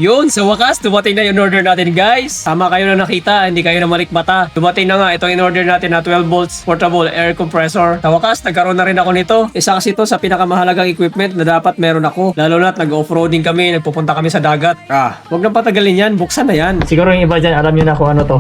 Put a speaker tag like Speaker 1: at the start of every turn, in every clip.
Speaker 1: Yun, sa wakas, dumating na yung order natin guys. Tama kayo na nakita, hindi kayo na malikmata. Dumating na nga, ito yung order natin na 12 volts portable air compressor. Sa wakas, nagkaroon na rin ako nito. Isa kasi ito sa pinakamahalagang equipment na dapat meron ako. Lalo na't nag-offroading kami, nagpupunta kami sa dagat. Huwag nang patagalin yan, buksan na yan.
Speaker 2: Siguro yung iba dyan, alam nyo na kung ano to.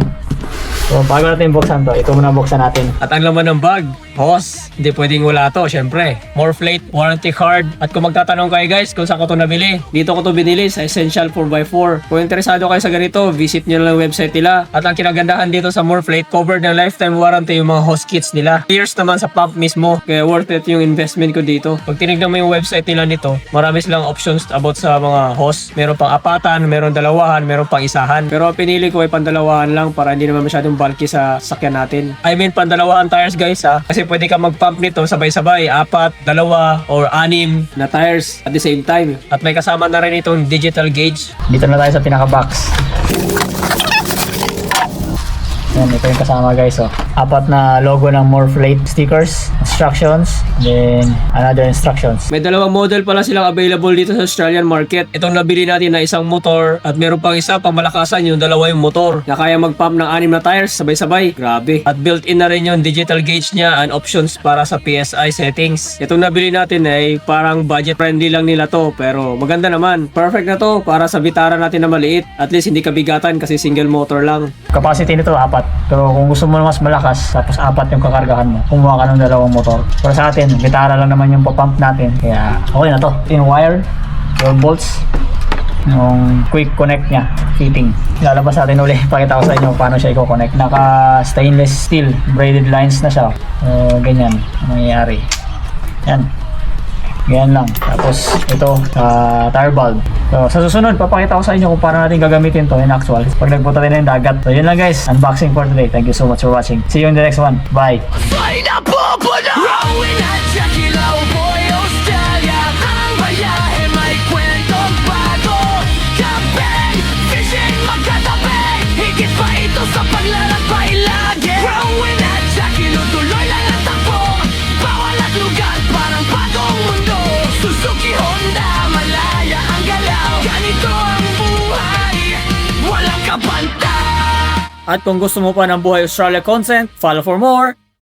Speaker 2: So, bago natin buksan to, ito muna buksan natin.
Speaker 1: At ang laman ng bag, hose. Hindi pwedeng wala to, syempre. Morflate, warranty card. At kung magtatanong kayo guys kung saan ko to nabili, dito ko to binili sa Essential 4x4. Kung interesado kayo sa ganito, visit nyo lang yung website nila. At ang kinagandahan dito sa Morflate, covered ng lifetime warranty yung mga hose kits nila. Years naman sa pump mismo, kaya worth it yung investment ko dito. Pag tinignan mo yung website nila nito, marami silang options about sa mga hose. Meron pang apatan, meron dalawahan, meron pang isahan. Pero ang pinili ko ay pandalawahan lang para hindi naman masyadong bulky sa sakyan natin. I mean pandalawahan tires guys ha. Kasi pwede ka mag-pump nito sabay-sabay, 4, 2, or 6 na tires at the same time. At may kasama na rin itong digital gauge.
Speaker 2: Dito na tayo sa pinaka-box. Yan, ito yung kasama guys, oh. 4 na logo ng Morflate stickers, instructions, then another instructions.
Speaker 1: May dalawang model pala silang available dito sa Australian market. Itong nabili natin na isang motor at meron pang isa pang malakasan yung dalawa yung motor na kaya mag-pump ng 6 na tires sabay-sabay. Grabe. At built-in na rin yung digital gauge niya and options para sa PSI settings. Itong nabili natin ay parang budget friendly lang nila to pero maganda naman. Perfect na to para sa Vitara natin na maliit. At least hindi kabigatan kasi single motor lang.
Speaker 2: Capacity nito 4. Pero kung gusto mo mas malakas, tapos 4 yung kakargahan mo, kumuha ka ng dalawang motor. Pero sa atin, Vitara lang naman yung papump natin. Kaya okay na to. In wire, 12 volts, yung quick connect niya, fitting. Lalabas natin uli. Pakita ko sa inyo paano siya i-connect. Naka stainless steel, braided lines na siya. Ganyan ang mangyayari. Yan. Ganyan lang. Tapos ito, tire bulb. So sa susunod, papakita ko sa inyo kung paano natin gagamitin to in actual pag nagpunta tayo ng dagat. So yun lang guys, unboxing for today. Thank you so much for watching. See you in the next one. Bye!
Speaker 3: Sa paglalakbay lagi Growing at Jackie, tuloy lang ang takbo Bawal at lugar, parang bagong mundo Suzuki, Honda, malaya ang galaw Ganito ang buhay, walang kabanta.
Speaker 2: At kung gusto mo pa ng Buhay Australia content, follow for more!